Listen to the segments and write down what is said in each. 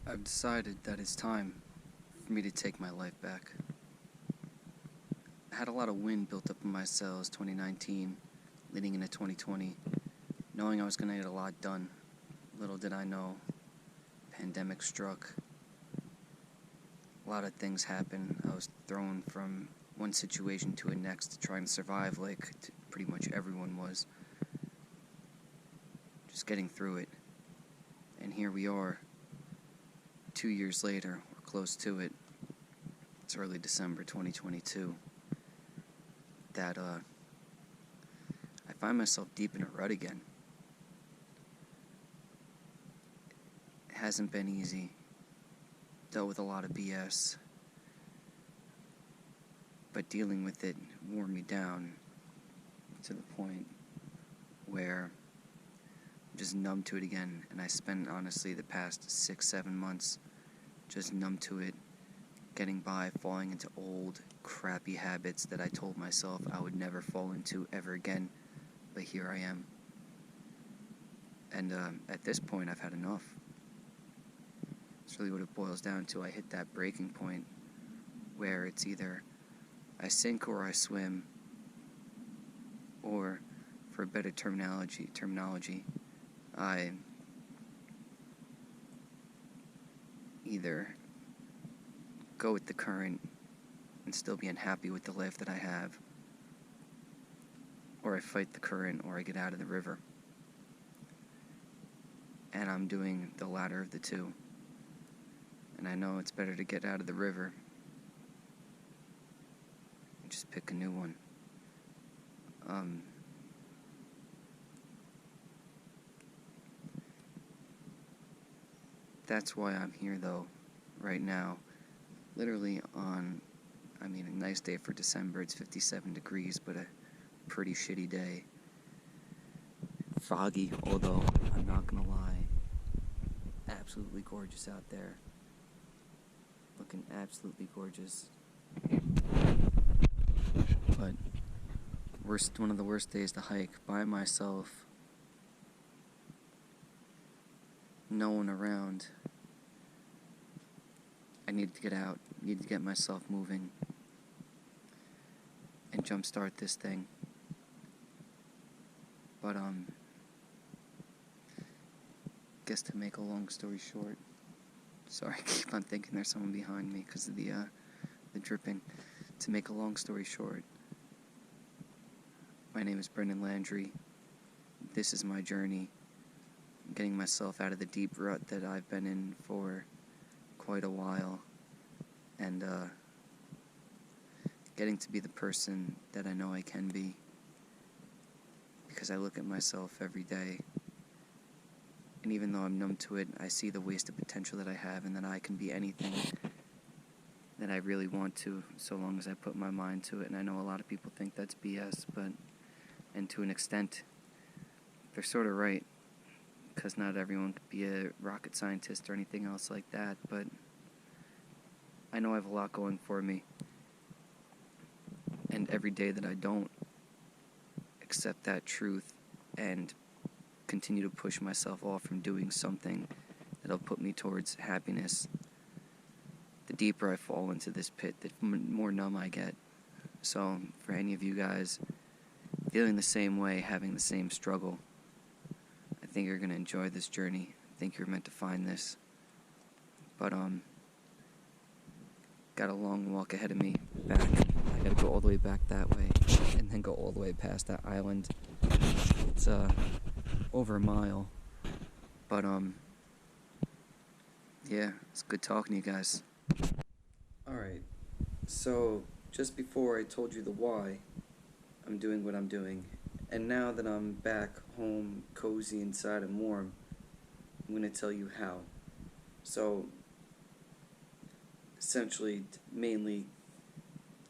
I've decided that it's time for me to take my life back. I had a lot of wind built up in my sails 2019, leading into 2020, knowing I was going to get a lot done. Little did I know, pandemic struck. A lot of things happened. I was thrown from one situation to a next to trying to survive like pretty much everyone was. Just getting through it. And here we are, 2 years later, or close to it. It's early December 2022. That I find myself deep in a rut again. It hasn't been easy. Dealt with a lot of BS. But dealing with it wore me down to the point where I'm just numb to it again. And I spent, honestly, the past 6-7 months just numb to it, getting by, falling into old, crappy habits that I told myself I would never fall into ever again. But here I am. And at this point, I've had enough. It's really what it boils down to. I hit that breaking point where it's either I sink or I swim, or, for a better terminology, I either go with the current and still be unhappy with the life that I have, or I fight the current, or I get out of the river. And I'm doing the latter of the two. And I know it's better to get out of the river and just pick a new one. That's why I'm here, though, right now. Literally on, a nice day for December. It's 57 degrees, but a pretty shitty day. Foggy, although I'm not gonna lie, absolutely gorgeous out there. Looking absolutely gorgeous. But one of the worst days to hike by myself. No one around. I needed to get out, needed to get myself moving and jumpstart this thing. But guess to make a long story short, sorry, I keep on thinking there's someone behind me because of the dripping. To make a long story short, my name is Brendan Landry. This is my journey, getting myself out of the deep rut that I've been in for quite a while, and getting to be the person that I know I can be, because I look at myself every day, and even though I'm numb to it, I see the wasted potential that I have, and that I can be anything that I really want to, so long as I put my mind to it. And I know a lot of people think that's BS, and to an extent, they're sort of right, because not everyone could be a rocket scientist or anything else like that, but I know I have a lot going for me. And every day that I don't accept that truth and continue to push myself off from doing something that'll put me towards happiness, the deeper I fall into this pit, the more numb I get. So, for any of you guys feeling the same way, having the same struggle, I think you're going to enjoy this journey. I think you're meant to find this. But, got a long walk ahead of me back. I gotta go all the way back that way, and then go all the way past that island. It's, over a mile. But, yeah, it's good talking to you guys. Alright, so, just before I told you the why I'm doing what I'm doing, and now that I'm back home, cozy, inside, and warm, I'm going to tell you how. So, essentially, mainly,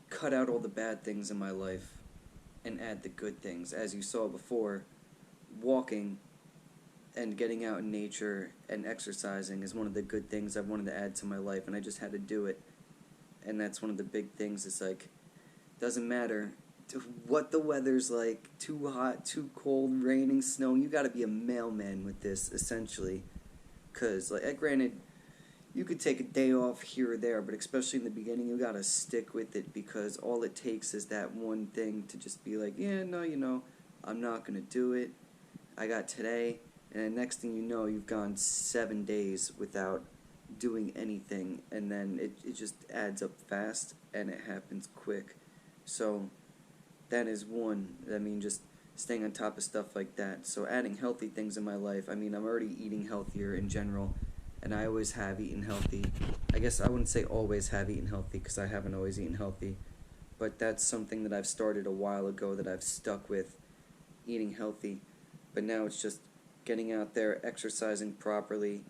cut out all the bad things in my life and add the good things. As you saw before, walking and getting out in nature and exercising is one of the good things I've wanted to add to my life, and I just had to do it. And that's one of the big things. It's like, doesn't matter what the weather's like, too hot, too cold, raining, snowing, you gotta be a mailman with this, essentially. Because, like, granted, you could take a day off here or there, but especially in the beginning, you gotta stick with it, because all it takes is that one thing to just be like, yeah, no, I'm not gonna do it. I got today, and the next thing you know, you've gone 7 days without doing anything, and then it just adds up fast, and it happens quick. So that is one. I mean, just staying on top of stuff like that. So adding healthy things in my life. I mean, I'm already eating healthier in general, and I always have eaten healthy. I guess I wouldn't say always have eaten healthy, because I haven't always eaten healthy, but that's something that I've started a while ago that I've stuck with, eating healthy. But now it's just getting out there, exercising properly,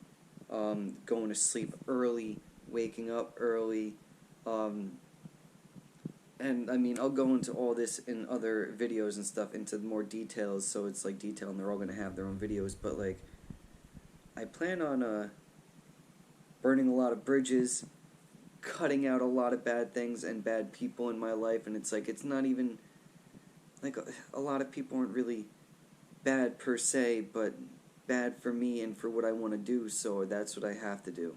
going to sleep early, waking up early, and I mean, I'll go into all this in other videos and stuff, into more details, so it's like detail, and they're all going to have their own videos, but like, I plan on burning a lot of bridges, cutting out a lot of bad things and bad people in my life, and it's like, it's not even, like, a lot of people aren't really bad per se, but bad for me and for what I want to do, so that's what I have to do.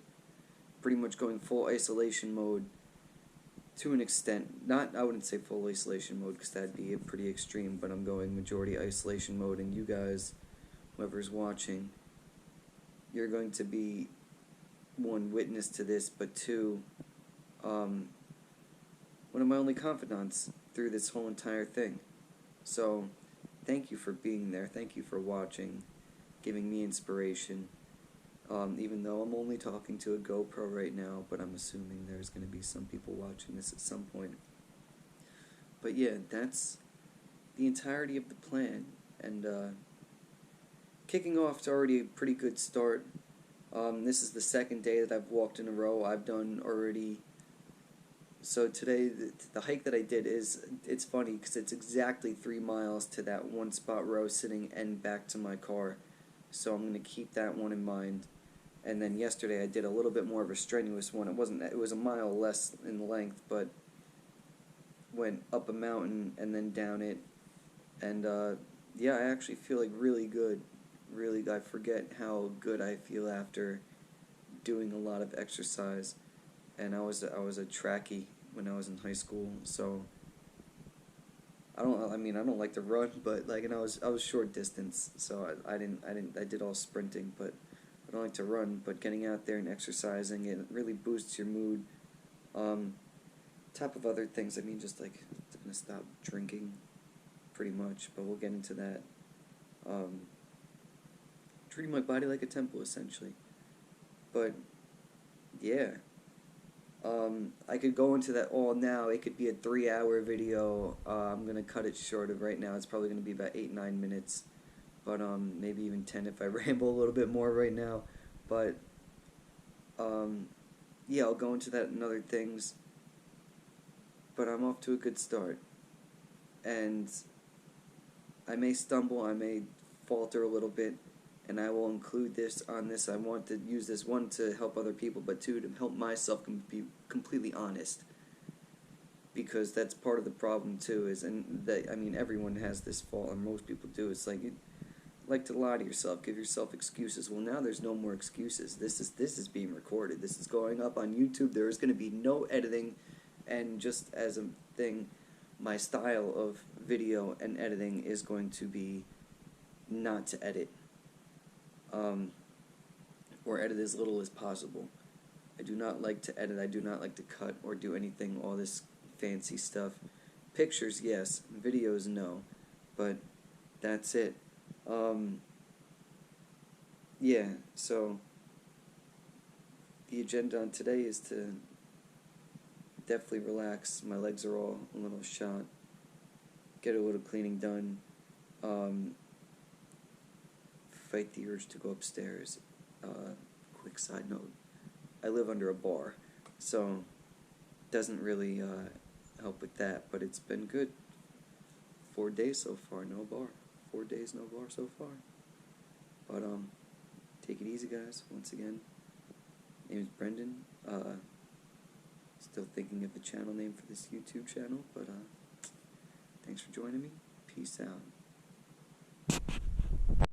Pretty much going full isolation mode to an extent. Not, I wouldn't say full isolation mode, because that'd be pretty extreme, but I'm going majority isolation mode, and you guys, whoever's watching, you're going to be, one, witness to this, but two, one of my only confidants through this whole entire thing. So, thank you for being there, thank you for watching, giving me inspiration, even though I'm only talking to a GoPro right now, but I'm assuming there's going to be some people watching this at some point. But yeah, that's the entirety of the plan, and kicking off to already a pretty good start. This is the second day that I've walked in a row. I've done already. So today, the hike that I did it's funny, because it's exactly 3 miles to that one spot where I was sitting and back to my car. So I'm going to keep that one in mind. And then yesterday I did a little bit more of a strenuous one. It was a mile less in length, but went up a mountain and then down it. And yeah, I actually feel like really good. Really, I forget how good I feel after doing a lot of exercise. And I was a trackie when I was in high school, so I don't like to run, but like, and I was short distance, so I did all sprinting, but I don't like to run. But getting out there and exercising, it really boosts your mood. Top of other things, I mean, just like, I'm gonna stop drinking, pretty much, but we'll get into that. Treating my body like a temple, essentially. But yeah. I could go into that all now. It could be a 3-hour video. I'm going to cut it short of right now. It's probably going to be about 8-9 minutes. But maybe even 10 if I ramble a little bit more right now. But yeah, I'll go into that and other things. But I'm off to a good start. And I may stumble, I may falter a little bit, and I will include this on this. I want to use this, one, to help other people, but two, to help myself be completely honest, because that's part of the problem too. I mean, everyone has this fault, and most people do. It's like, you like to lie to yourself, give yourself excuses. Well, now there's no more excuses. This is being recorded. This is going up on YouTube. There is going to be no editing, and just as a thing, my style of video and editing is going to be not to edit. Or edit as little as possible. I do not like to edit, I do not like to cut or do anything, all this fancy stuff. Pictures, yes. Videos, no. But that's it. Yeah, so the agenda on today is to definitely relax. My legs are all a little shot. Get a little cleaning done. Fight the urge to go upstairs. Quick side note, I live under a bar, so doesn't really help with that, but it's been good. 4 days so far, no bar. 4 days, no bar so far. But take it easy, guys. Once again, name is Brendan. Still thinking of the channel name for this YouTube channel, but thanks for joining me. Peace out.